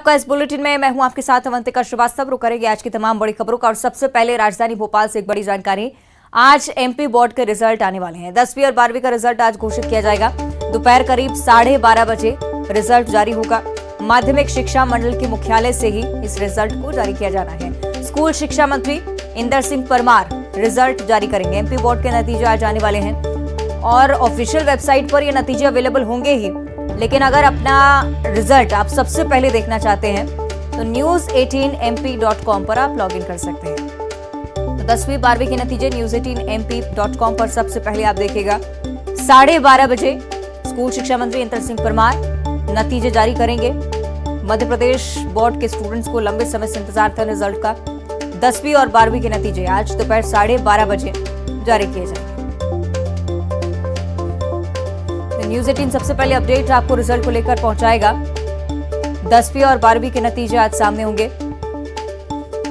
आपका इस बुलेटिन में मैं हूं आपके साथ अवंतिका श्रीवास्तव। रुक करेंगे आज की तमाम बड़ी खबरों का। और सबसे पहले राजधानी भोपाल से एक बड़ी जानकारी। आज एमपी बोर्ड के रिजल्ट आने वाले हैं। 10वीं और 12वीं का रिजल्ट आज घोषित किया जाएगा। दोपहर करीब 12:30 बजे रिजल्ट जारी होगा। माध्यमिक शिक्षा मंडल के मुख्यालय से ही इस रिजल्ट को जारी किया जाना है। स्कूल शिक्षा मंत्री इंदर सिंह परमार रिजल्ट जारी करेंगे। एमपी बोर्ड के नतीजे आज आने वाले हैं और ऑफिशियल वेबसाइट पर ये नतीजे अवेलेबल होंगे ही। लेकिन अगर अपना रिजल्ट आप सबसे पहले देखना चाहते हैं तो news18mp.com पर आप लॉगिन कर सकते हैं। तो 10वीं 12वीं के नतीजे news18mp.com पर सबसे पहले आप देखिएगा। 12:30 बजे स्कूल शिक्षा मंत्री इंदर सिंह परमार नतीजे जारी करेंगे। मध्य प्रदेश बोर्ड के स्टूडेंट्स को लंबे समय से इंतजार था रिजल्ट का। 10वीं और 12वीं के नतीजे आज दोपहर 12:30 बजे जारी किए जाएंगे। न्यूज़ 18 सबसे पहले अपडेट आपको रिजल्ट को लेकर पहुंचाएगा। 10वीं और 12वीं के नतीजे आज सामने होंगे।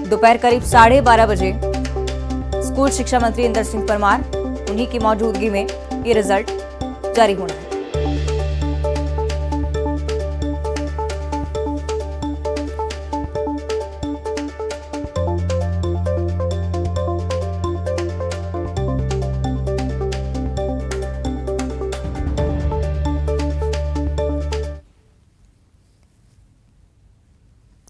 दोपहर करीब 12:30 बजे स्कूल शिक्षा मंत्री इंदर सिंह परमार उन्हीं की मौजूदगी में ये रिजल्ट जारी होना है।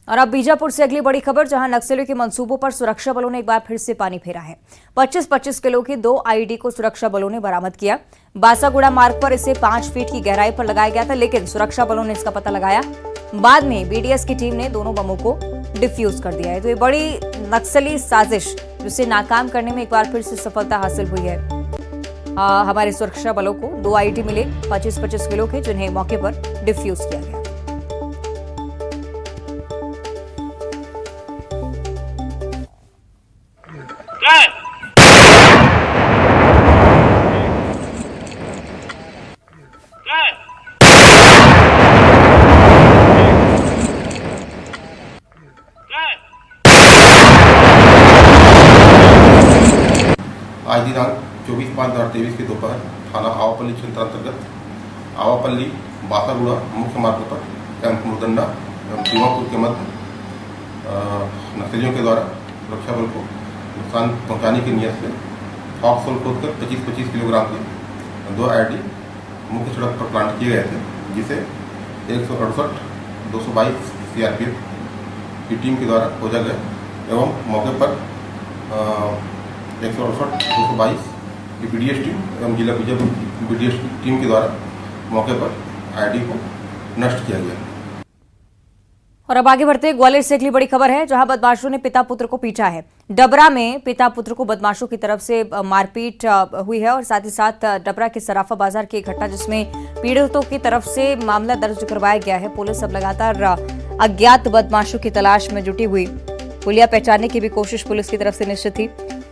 और अब बीजापुर से अगली बड़ी खबर, जहां नक्सलियों के मंसूबों पर सुरक्षा बलों ने एक बार फिर से पानी फेरा है। 25-25 किलो की 2 आईईडी को सुरक्षा बलों ने बरामद किया। बासागुड़ा मार्ग पर इसे 5 फीट की गहराई पर लगाया गया था, लेकिन सुरक्षा बलों ने इसका पता लगाया। बाद में बीडीएस की टीम ने दोनों बमों को डिफ्यूज कर दिया है। तो ये बड़ी नक्सली साजिश जिसे नाकाम करने में एक बार फिर से सफलता हासिल हुई है। हमारे सुरक्षा बलों को 2 आईईडी मिले 25-25 किलो के, जिन्हें मौके पर डिफ्यूज किया गया। आज दिनांक 24/5/2023 के दोपहर थाना आवापल्ली क्षेत्र अंतर्गत आवापल्ली बासागुड़ा मुख्य मार्ग पर कैंप मुरदंडा एवं दीवापुर के मध्य नक्सलियों के द्वारा सुरक्षा बल को नुकसान पहुंचाने की नियत से फॉक्सहोल खोदकर 25-25 किलोग्राम के 2 आईडी मुख्य सड़क पर प्लांट किए गए थे, जिसे 168 222 सीआरपीएफ की टीम के द्वारा खोजा गया एवं मौके पर 168 222 की बीडीएस टीम एवं जिला बीजापुर की बीडीएस टीम के द्वारा मौके पर आईडी को नष्ट किया गया। और अब आगे बढ़ते ग्वालियर से अगली बड़ी खबर है, जहां बदमाशों ने पिता पुत्र को पीटा है। डबरा में पिता पुत्र को बदमाशों की तरफ से मारपीट हुई है और साथ ही साथ डबरा के सराफा बाजार की एक घटना जिसमें पीड़ितों की तरफ से मामला दर्ज करवाया गया है। पुलिस अब लगातार अज्ञात बदमाशों की तलाश में जुटी हुई। पुलिया पहचानने की भी कोशिश पुलिस की तरफ से निश्चित थी,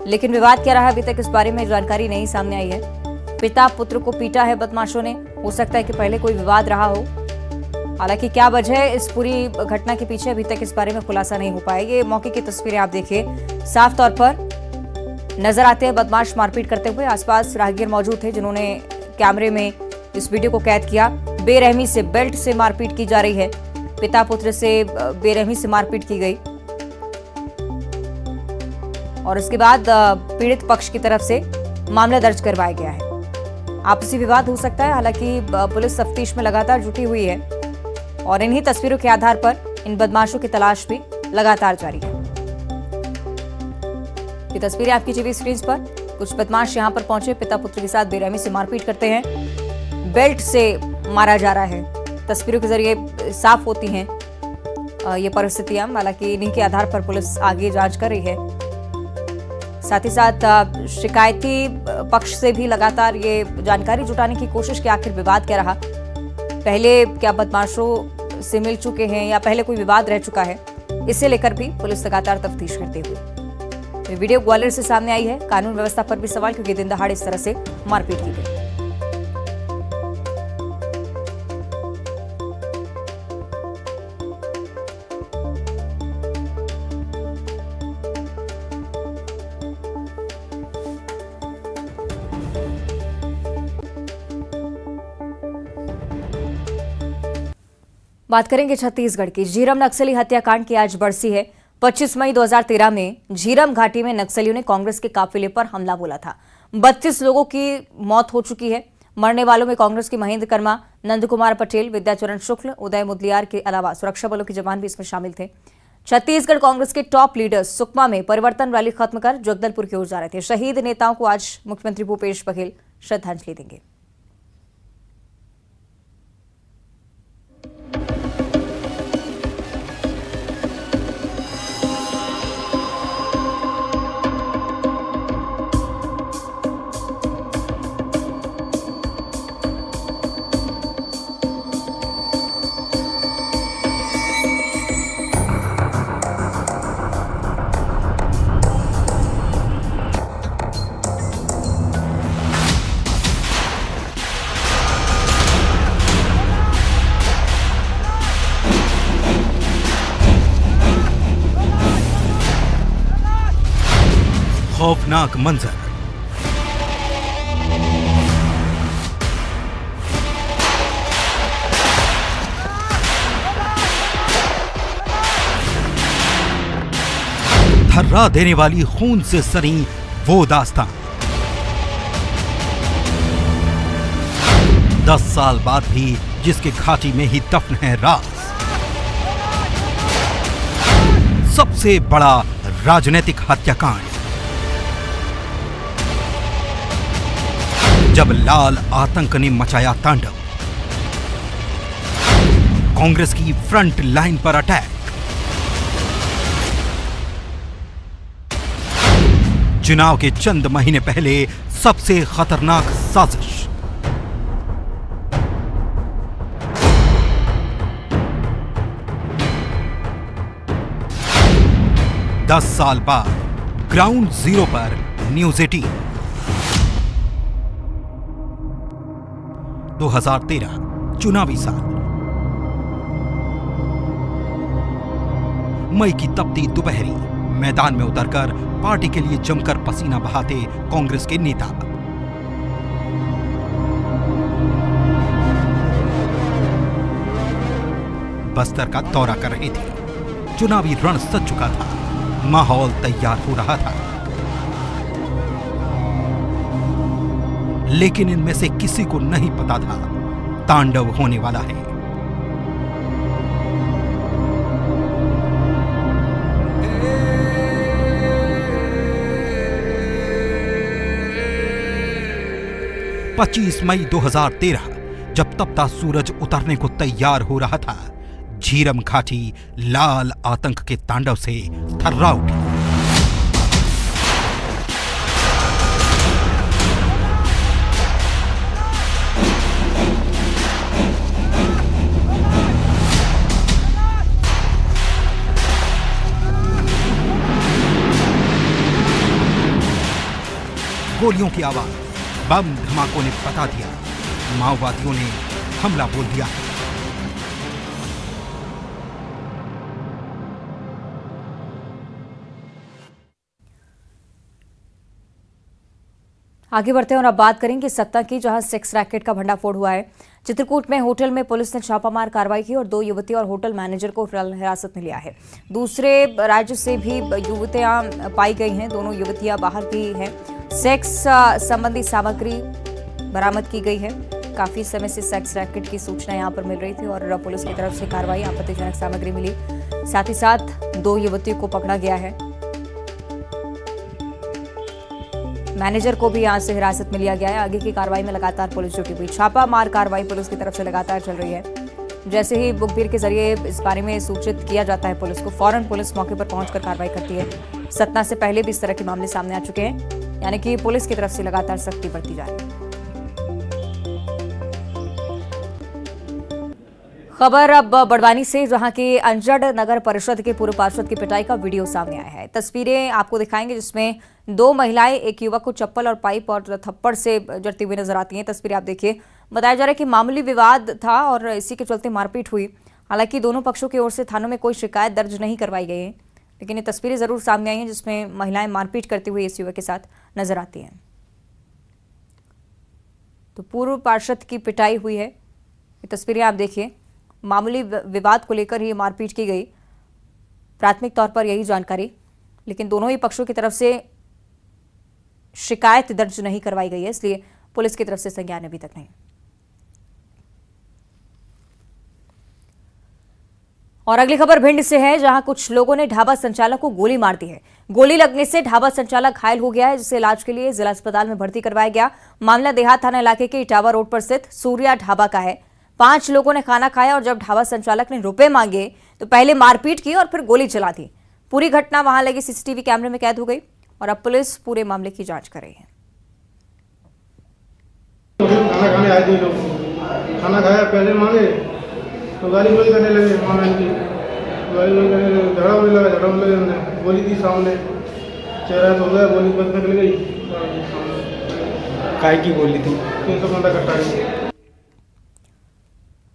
लेकिन विवाद क्या रहा अभी तक इस बारे में जानकारी नहीं सामने आई है। पिता पुत्र को पीटा है बदमाशों ने, हो सकता है कि पहले कोई विवाद रहा हो। हालांकि क्या वजह है इस पूरी घटना के पीछे अभी तक इस बारे में खुलासा नहीं हो पाया। ये मौके की तस्वीरें आप देखिए, साफ तौर पर नजर आते हैं बदमाश मारपीट करते हुए। आसपास राहगीर मौजूद थे जिन्होंने कैमरे में इस वीडियो को कैद किया। बेरहमी से बेल्ट से मारपीट की जा रही है। पिता पुत्र से बेरहमी से मारपीट की गई और इसके बाद पीड़ित पक्ष की तरफ से मामला दर्ज करवाया गया है। आपसी विवाद हो सकता है, हालांकि पुलिस तफ्तीश में लगातार जुटी हुई है और इन्हीं तस्वीरों के आधार पर इन बदमाशों की तलाश भी लगातार जारी है। ये तस्वीरें आपकी टीवी स्क्रीन पर। कुछ बदमाश यहां पर पहुंचे, पिता पुत्र के साथ बेरहमी से मारपीट करते हैं, बेल्ट से मारा जा रहा है। तस्वीरों के जरिए साफ होती हैं ये परिस्थितियां। हालांकि इन्हीं के आधार पर पुलिस आगे जांच कर रही है। साथ ही साथ शिकायती पक्ष से भी लगातार ये जानकारी जुटाने की कोशिश कि आखिर विवाद क्या रहा, पहले क्या बदमाशों से मिल चुके हैं या पहले कोई विवाद रह चुका है। इसे लेकर भी पुलिस लगातार तफ्तीश करती हुई। ये वीडियो ग्वालियर से सामने आई है। कानून व्यवस्था पर भी सवाल, क्योंकि दिन दहाड़े इस तरह से मारपीट की गई। बात करेंगे छत्तीसगढ़ की। झीरम नक्सली हत्याकांड की आज बरसी है। 25 मई 2013 में झीरम घाटी में नक्सलियों ने कांग्रेस के काफिले पर हमला बोला था। 32 लोगों की मौत हो चुकी है। मरने वालों में कांग्रेस की महेंद्र कर्मा, नंद कुमार पटेल, विद्याचरण शुक्ल, उदय मुदलियार के अलावा सुरक्षा बलों के जवान भी इसमें शामिल थे। छत्तीसगढ़ कांग्रेस के टॉप लीडर्स सुकमा में परिवर्तन रैली खत्म कर जगदलपुर की ओर जा रहे थे। शहीद नेताओं को आज मुख्यमंत्री भूपेश बघेल श्रद्धांजलि देंगे। खौफनाक मंजर। थर्रा देने वाली खून से सनी वो दास्तान। 10 साल बाद भी जिसके घाटी में ही दफन है राज। सबसे बड़ा राजनीतिक हत्याकांड। जब लाल आतंक ने मचाया तांडव। कांग्रेस की फ्रंट लाइन पर अटैक। चुनाव के चंद महीने पहले सबसे खतरनाक साजिश। दस साल बाद ग्राउंड जीरो पर न्यूज 18। 2013 चुनावी साल। मई की तपती दोपहरी मैदान में उतरकर पार्टी के लिए जमकर पसीना बहाते कांग्रेस के नेता। बस्तर का दौरा कर रहे थे। चुनावी रण सज चुका था। माहौल तैयार हो रहा था। लेकिन इनमें से किसी को नहीं पता था तांडव होने वाला है। पच्चीस मई 2013 जब तपता सूरज उतरने को तैयार हो रहा था, झीरम घाटी लाल आतंक के तांडव से थर्रा उठी। गोलियों की आवाज, बम धमाकों ने बता दिया माओवादियों ने हमला बोल दिया। आगे बढ़ते हैं और अब बात करेंगे सत्ता की, जहां सेक्स रैकेट का भंडाफोड़ हुआ है। चित्रकूट में होटल में पुलिस ने छापामार कार्रवाई की और 2 युवती और होटल मैनेजर को हिरासत में लिया है। दूसरे राज्य से भी युवतियां पाई गई हैं। दोनों युवतियां बाहर की हैं। सेक्स संबंधी सामग्री बरामद की गई है। काफी समय से सेक्स रैकेट की सूचना यहां पर मिल रही थी और पुलिस की तरफ से कार्रवाई, आपत्तिजनक सामग्री मिली। साथ ही साथ 2 युवतियों को पकड़ा गया है। मैनेजर को भी यहां से हिरासत में लिया गया है। आगे की कार्रवाई में लगातार पुलिस जुटी हुई। छापामार कार्रवाई पुलिस की तरफ से लगातार चल रही है। जैसे ही मुखबिर के जरिए इस बारे में सूचित किया जाता है पुलिस को, फौरन पुलिस मौके पर पहुंचकर कार्रवाई करती है। सतना से पहले भी इस तरह के मामले सामने आ चुके हैं, यानी कि पुलिस की तरफ से लगातार सख्ती बरती जा रही है। खबर अब बड़वानी से, जहां की अंजड़ नगर परिषद के पूर्व पार्षद की पिटाई का वीडियो सामने आया है। तस्वीरें आपको दिखाएंगे जिसमें 2 महिलाएं एक युवक को चप्पल और पाइप और थप्पड़ से जड़ती हुई नजर आती हैं। तस्वीरें आप देखिए। बताया जा रहा है कि मामूली विवाद था और इसी के चलते मारपीट हुई। हालांकि दोनों पक्षों की ओर से थानों में कोई शिकायत दर्ज नहीं करवाई गई है, लेकिन ये तस्वीरें जरूर सामने आई हैं जिसमें महिलाएं मारपीट करती हुई इस युवक के साथ नजर आती हैं। तो पूर्व पार्षद की पिटाई हुई है, ये तस्वीरें आप देखिए। मामूली विवाद को लेकर ही मारपीट की गई, प्राथमिक तौर पर यही जानकारी। लेकिन दोनों ही पक्षों की तरफ से शिकायत दर्ज नहीं करवाई गई है, इसलिए पुलिस की तरफ से संज्ञान अभी तक नहीं। और अगली खबर भिंड से है, जहां कुछ लोगों ने ढाबा संचालक को गोली मार दी है। गोली लगने से ढाबा संचालक घायल हो गया है, जिसे इलाज के लिए जिला अस्पताल में भर्ती करवाया गया। मामला देहात थाना इलाके के इटावा रोड पर स्थित सूर्या ढाबा का है। 5 लोगों ने खाना खाया और जब ढाबा संचालक ने रुपए मांगे तो पहले मारपीट की और फिर गोली चला दी। पूरी घटना वहां लगे सीसीटीवी कैमरे में कैद हो गई और अब पुलिस पूरे मामले की जांच कर रही है। खाना खाने आए 2 लोग, खाना खाया, पहले मांगे तो गाली गोली करने लगे। माँ बहन की गाली गोली करने लगे, झगड़ा होने लगे। उन्होंने गोली दी सामने, चेहरा तो गया, गोली बस निकल गई। काय की गोली थी? 315 कट्टा की।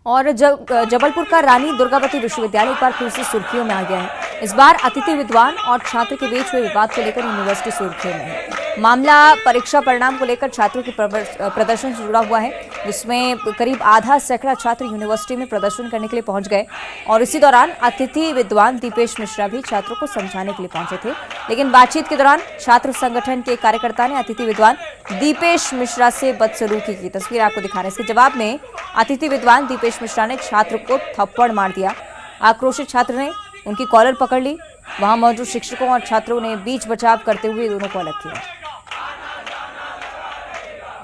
और जबलपुर का रानी दुर्गावती विश्वविद्यालय एक बार फिर से सुर्खियों में आ गया है। इस बार अतिथि विद्वान और छात्र के बीच हुए विवाद को लेकर यूनिवर्सिटी सुर्खियों में है। मामला परीक्षा परिणाम को लेकर छात्रों के प्रदर्शन से जुड़ा हुआ है, जिसमें करीब आधा सैकड़ा छात्र यूनिवर्सिटी में प्रदर्शन करने के लिए पहुंच गए और इसी दौरान अतिथि विद्वान दीपेश मिश्रा भी छात्रों को समझाने के लिए पहुंचे थे। लेकिन बातचीत के दौरान छात्र संगठन के कार्यकर्ता ने अतिथि विद्वान दीपेश मिश्रा से बदसलूकी की। तस्वीर आपको दिखा रहे हैं। इसके जवाब में अतिथि विद्वान दीपेश मिश्रा ने छात्र को थप्पड़ मार दिया। आक्रोशित छात्र ने उनकी कॉलर पकड़ ली। वहां मौजूद शिक्षकों और छात्रों ने बीच बचाव करते हुए दोनों को अलग किया।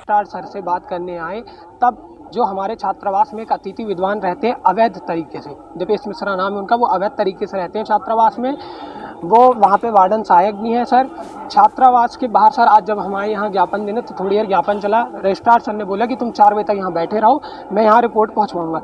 सर से बात करने आए, तब जो हमारे छात्रावास में एक अतिथि विद्वान रहते हैं अवैध तरीके से, दीपेश मिश्रा नाम है उनका, वो अवैध तरीके से रहते हैं छात्रावास में। वो वहाँ पे वार्डन सहायक भी हैं सर। छात्रावास के बाहर सर आज जब हमारे यहाँ ज्ञापन देने तो थोड़ी देर ज्ञापन चला। रजिस्ट्रार सर ने बोला कि तुम 4 बजे तक यहाँ बैठे रहो, मैं यहाँ रिपोर्ट पहुँचवाऊँगा।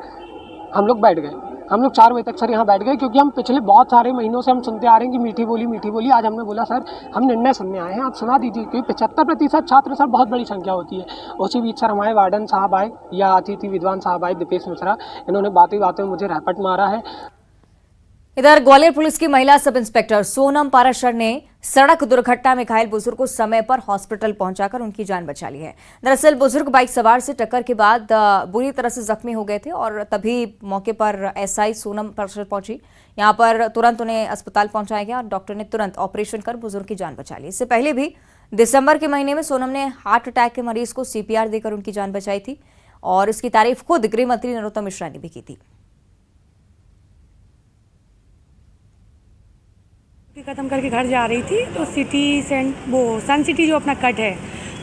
हम लोग बैठ गए। हम लोग 4 बजे तक सर यहाँ बैठ गए, क्योंकि हम पिछले बहुत सारे महीनों से हम सुनते आ रहे हैं कि मीठी बोली। आज हमने बोला सर हम निर्णय सुनने आए हैं, आप सुना दीजिए, क्योंकि 75% छात्र सर बहुत बड़ी संख्या होती है। उसी बीच सर हमारे वार्डन साहब आए या अतिथि विद्वान साहब आए दीपेश मिश्रा, इन्होंने बातें में मुझे रैपट मारा है। इधर ग्वालियर पुलिस की महिला सब इंस्पेक्टर सोनम पाराशर ने सड़क दुर्घटना में घायल बुजुर्ग को समय पर हॉस्पिटल पहुंचाकर उनकी जान बचा ली है। दरअसल बुजुर्ग बाइक सवार से टक्कर के बाद बुरी तरह से जख्मी हो गए थे और तभी मौके पर एसआई सोनम पाराशर पहुंची। यहां पर तुरंत उन्हें अस्पताल पहुंचाया गया और डॉक्टर ने तुरंत ऑपरेशन कर बुजुर्ग की जान बचा ली। इससे पहले भी दिसंबर के महीने में सोनम ने हार्ट अटैक के मरीज को CPR देकर उनकी जान बचाई थी और इसकी तारीफ खुद गृह मंत्री नरोत्तम मिश्रा ने भी की थी। खत्म करके घर जा रही थी तो सन सिटी जो अपना कट है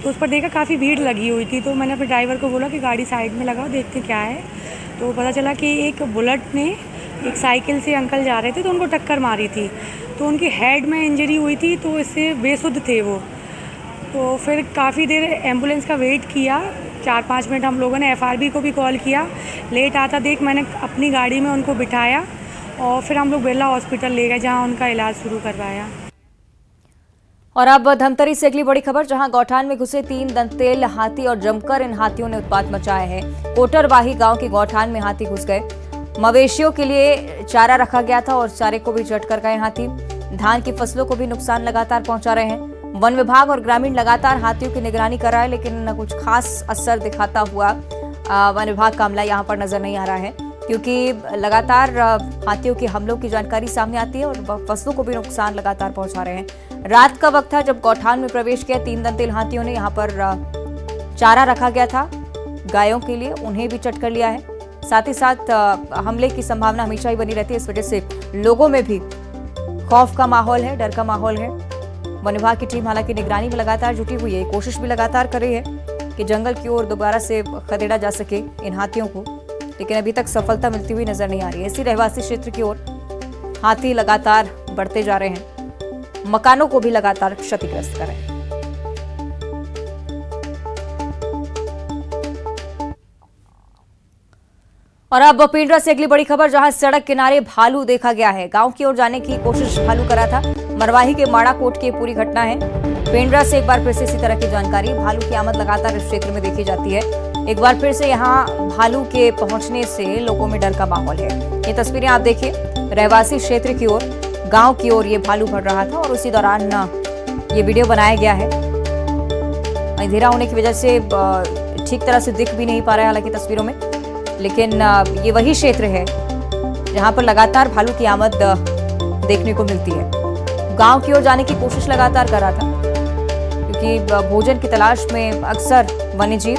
तो उस पर देखा काफ़ी भीड़ लगी हुई थी। तो मैंने अपने ड्राइवर को बोला कि गाड़ी साइड में लगाओ, देखते क्या है। तो पता चला कि एक बुलेट ने एक साइकिल से अंकल जा रहे थे तो उनको टक्कर मारी थी, तो उनकी हेड में इंजरी हुई थी, तो इससे बेसुध थे वो। तो फिर काफ़ी देर एम्बुलेंस का वेट किया, 4-5 मिनट हम लोगों ने FRB को भी कॉल किया। लेट आता देख मैंने अपनी गाड़ी में उनको बिठाया और फिर हम लोग बिरला हॉस्पिटल ले गए, जहां उनका इलाज शुरू करवाया। और अब धमतरी से अगली बड़ी खबर, जहां गौठान में घुसे 3 दंतेल हाथी और जमकर इन हाथियों ने उत्पात मचाया है। कोटरवाही गांव के गौठान में हाथी घुस गए। मवेशियों के लिए चारा रखा गया था और चारे को भी चट कर गए हाथी। धान की फसलों को भी नुकसान लगातार पहुंचा रहे हैं। वन विभाग और ग्रामीण लगातार हाथियों की निगरानी कर रहा है, लेकिन कुछ खास असर दिखाता हुआ वन विभाग का अमला यहाँ पर नजर नहीं आ रहा है, क्योंकि लगातार हाथियों के हमलों की जानकारी सामने आती है और फसलों को भी नुकसान लगातार पहुंचा रहे हैं। रात का वक्त था जब गौठान में प्रवेश किया 3 दंतेल हाथियों ने। यहाँ पर चारा रखा गया था गायों के लिए, उन्हें भी चट कर लिया है। साथ ही साथ हमले की संभावना हमेशा ही बनी रहती है, इस वजह से लोगों में भी खौफ का माहौल है, डर का माहौल है। वन विभाग की टीम हालांकि निगरानी में लगातार जुटी हुई है, कोशिश भी लगातार कर रही है कि जंगल की ओर दोबारा से खदेड़ा जा सके इन हाथियों को, लेकिन अभी तक सफलता मिलती हुई नजर नहीं आ रही है। इसी रहवासी क्षेत्र की ओर हाथी लगातार बढ़ते जा रहे हैं, मकानों को भी लगातार क्षतिग्रस्त कर रहे हैं। और अब पेंड्रा से अगली बड़ी खबर, जहां सड़क किनारे भालू देखा गया है। गांव की ओर जाने की कोशिश भालू करा था। मरवाही के माड़ा कोट की पूरी घटना है। पेंड्रा से एक बार फिर से इसी तरह की जानकारी। भालू की आमद लगातार इस क्षेत्र में देखी जाती है। एक बार फिर से यहां भालू के पहुंचने से लोगों में डर का माहौल है। ये तस्वीरें आप देखिए, रहवासी क्षेत्र की ओर, गांव की ओर ये भालू बढ़ रहा था और उसी दौरान ये वीडियो बनाया गया है। अंधेरा होने की वजह से ठीक तरह से दिख भी नहीं पा रहा है हालांकि तस्वीरों में, लेकिन ये वही क्षेत्र है जहां पर लगातार भालू की आमद देखने को मिलती है। गांव की ओर जाने की कोशिश लगातार कर रहा था, क्योंकि भोजन की तलाश में अक्सर वन्यजीव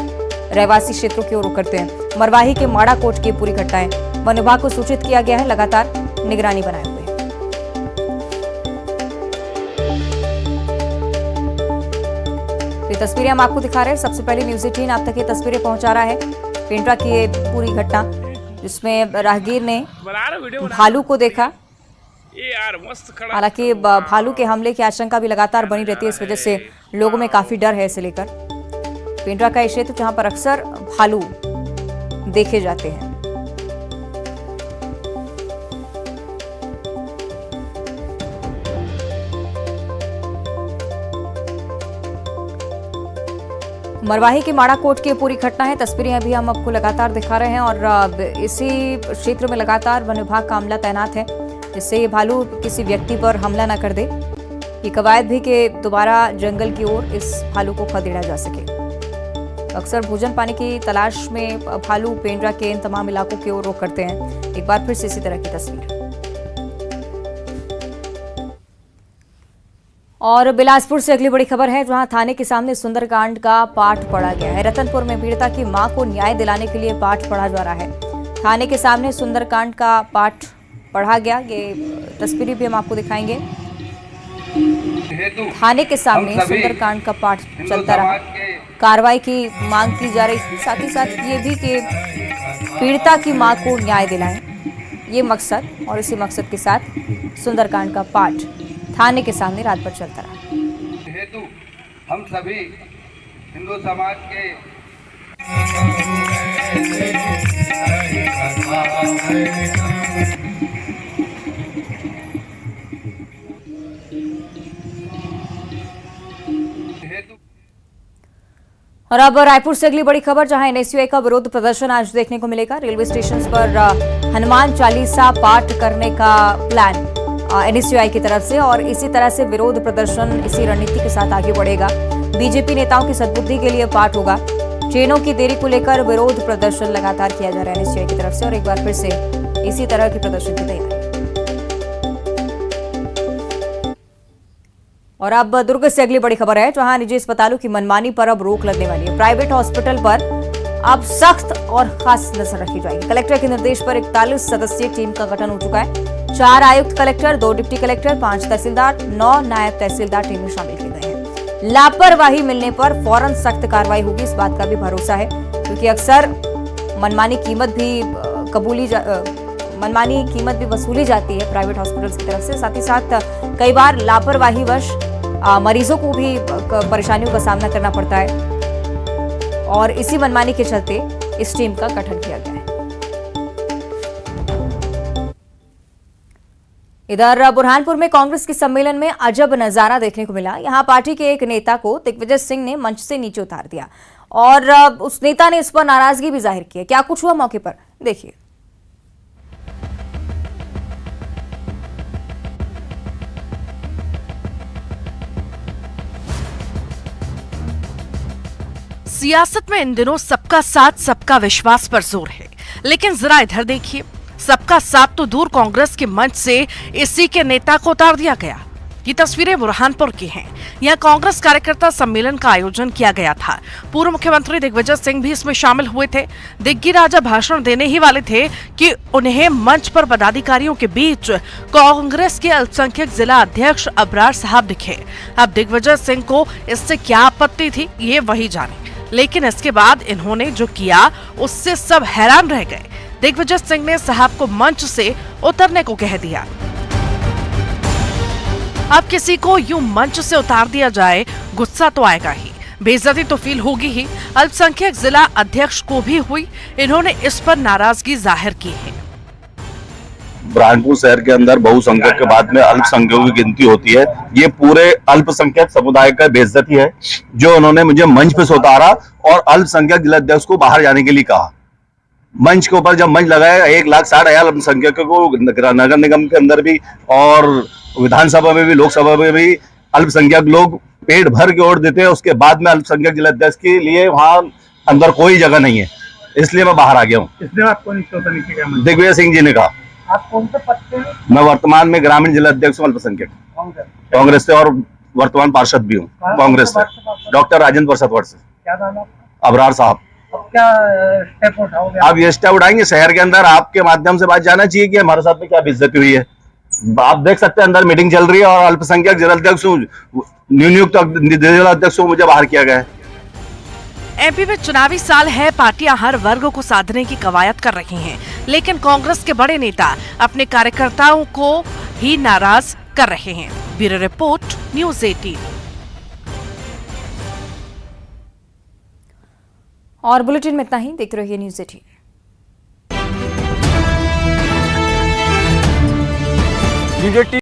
रहवासी क्षेत्रों की ओर रुख करते हैं। मरवाही के माड़ा कोट की पूरी घटना है। वन विभाग को सूचित किया गया है, लगातार निगरानी बनाए हुए। ये तस्वीरें हम आपको दिखा रहे हैं। सबसे पहले न्यूज़ 18 आप तक ये तस्वीरें पहुंचा रहा है। पेंड्रा की ये पूरी घटना, जिसमें राहगीर ने भालू को देखा। हालांकि भालू के हमले की आशंका भी लगातार बनी रहती है, इस वजह से लोगों में काफी डर है इसे लेकर। पेंड्रा का ये क्षेत्र जहां पर अक्सर भालू देखे जाते हैं। मरवाही की माड़ा कोट की पूरी घटना है। तस्वीरें अभी हम आपको लगातार दिखा रहे हैं और इसी क्षेत्र में लगातार वन विभाग का अमला तैनात है, जिससे ये भालू किसी व्यक्ति पर हमला न कर दे। ये कवायद भी कि दोबारा जंगल की ओर इस भालू को खदेड़ा जा सके। अक्सर भोजन पानी की तलाश में भालू पेंड्रा के इन तमाम इलाकों की ओर रुख करते हैं। एक बार फिर से इसी तरह की तस्वीर। और बिलासपुर से अगली बड़ी खबर है, जहां थाने के सामने सुंदरकांड का पाठ पढ़ा गया है। रतनपुर में पीड़िता की मां को न्याय दिलाने के लिए पाठ पढ़ा जा रहा है। थाने के सामने सुंदरकांड का पाठ पढ़ा गया। ये तस्वीरें भी हम आपको दिखाएंगे। थाने के सामने सुंदरकांड का पाठ चलता रहा। कार्रवाई की मांग की जा रही थी, साथ ही साथ ये भी कि पीड़िता की मां को न्याय दिलाएं, ये मकसद, और इसी मकसद के साथ सुंदरकांड का पाठ थाने के सामने रात भर चलता रहा। हेतु हम सभी हिंदू समाज के और अब रायपुर से अगली बड़ी खबर, जहां एनएसयूआई का विरोध प्रदर्शन आज देखने को मिलेगा। रेलवे स्टेशन पर हनुमान चालीसा पाठ करने का प्लान एनएसयूआई की तरफ से, और इसी तरह से विरोध प्रदर्शन इसी रणनीति के साथ आगे बढ़ेगा। बीजेपी नेताओं की सद्बुद्धि के लिए पाठ होगा। ट्रेनों की देरी को लेकर विरोध प्रदर्शन लगातार किया जा रहा है एनएसयूआई की तरफ से, और एक बार फिर से इसी तरह की प्रदर्शन की तैयारी। और अब दुर्ग से अगली बड़ी खबर है, जहां निजी अस्पतालों की मनमानी पर अब रोक लगने वाली है। प्राइवेट हॉस्पिटल पर अब सख्त और खास नजर रखी जाएगी। कलेक्टर के निर्देश पर 41 सदस्यीय टीम का गठन हो चुका है। 4 आयुक्त कलेक्टर, 2 डिप्टी कलेक्टर, 5 तहसीलदार, 9 नायब तहसीलदार टीम में शामिल किए गए हैं। लापरवाही मिलने पर फौरन सख्त कार्रवाई होगी, इस बात का भी भरोसा है, क्योंकि अक्सर मनमानी कीमत भी वसूली जाती है प्राइवेट हॉस्पिटल्स की तरफ से। साथ ही साथ कई बार लापरवाही वश मरीजों को भी परेशानियों का सामना करना पड़ता है, और इसी मनमानी के चलते इस टीम का गठन किया गया है। इधर बुरहानपुर में कांग्रेस के सम्मेलन में अजब नजारा देखने को मिला। यहां पार्टी के एक नेता को दिग्विजय सिंह ने मंच से नीचे उतार दिया, और उस नेता ने इस पर नाराजगी भी जाहिर की। क्या कुछ हुआ मौके पर, देखिए। सियासत में इन दिनों सबका साथ सबका विश्वास पर जोर है, लेकिन जरा इधर देखिए, सबका साथ तो दूर, कांग्रेस के मंच से इसी के नेता को उतार दिया गया। ये तस्वीरें बुरहानपुर की हैं। यहाँ कांग्रेस कार्यकर्ता सम्मेलन का आयोजन किया गया था। पूर्व मुख्यमंत्री दिग्विजय सिंह भी इसमें शामिल हुए थे। दिग्गी राजा भाषण देने ही वाले थे कि उन्हें मंच पर पदाधिकारियों के बीच कांग्रेस के अल्पसंख्यक जिला अध्यक्ष अबरार साहब दिखे। अब दिग्विजय सिंह को इससे क्या आपत्ति थी, ये वही जाने, लेकिन इसके बाद इन्होंने जो किया उससे सब हैरान रह गए। दिग्विजय सिंह ने साहब को मंच से उतरने को कह दिया। अब किसी को यूं मंच से उतार दिया जाए, गुस्सा तो आएगा ही, बेइज्जती तो फील होगी ही। अल्पसंख्यक जिला अध्यक्ष को भी हुई। इन्होंने इस पर नाराजगी जाहिर की है। बुरहानपुर शहर के अंदर बहुसंख्यक के बाद में अल्पसंख्यकों की गिनती होती है। ये पूरे अल्पसंख्यक समुदाय का बेइज्जती है जो उन्होंने मुझे मंच पे से उतारा और अल्पसंख्यक जिलाध्यक्ष को बाहर जाने के लिए कहा। मंच के ऊपर जब मंच लगाया 1,60,000 अल्पसंख्यकों को नगर निगम के अंदर भी और विधानसभा में भी, लोकसभा में भी अल्पसंख्यक लोग पेट भर के वोट देते हैं। उसके बाद में अल्पसंख्यक जिलाध्यक्ष के लिए वहां अंदर कोई जगह नहीं है, इसलिए मैं बाहर आ गया हूँ। इसने आपको नीचे उतारने की क्या? दिग्विजय सिंह जी ने कहा। आप कौन से पद पे हैं? मैं वर्तमान में ग्रामीण जिला अध्यक्ष हूँ अल्पसंख्यक कांग्रेस से, और वर्तमान पार्षद भी हूँ कांग्रेस से, डॉक्टर राजेंद्र प्रसाद वर्ष से। क्या नाम है आपका? अबरार साहब। अब क्या स्टेप उठाओगे? आप ये स्टेप उठाएंगे, शहर के अंदर आपके माध्यम से बात जाना चाहिए कि हमारे साथ में क्या बेइज्जती हुई है। आप देख सकते हैं अंदर मीटिंग चल रही है और अल्पसंख्यक जिला अध्यक्ष नियुक्त जिला अध्यक्ष को मुझे बाहर किया गया है। एमपी में चुनावी साल है, पार्टियां हर वर्ग को साधने की कवायद कर रही हैं, लेकिन कांग्रेस के बड़े नेता अपने कार्यकर्ताओं को ही नाराज कर रहे हैं। Bureau report, news 18। और बुलेटिन में इतना ही। देखते रहिए न्यूज़ 18।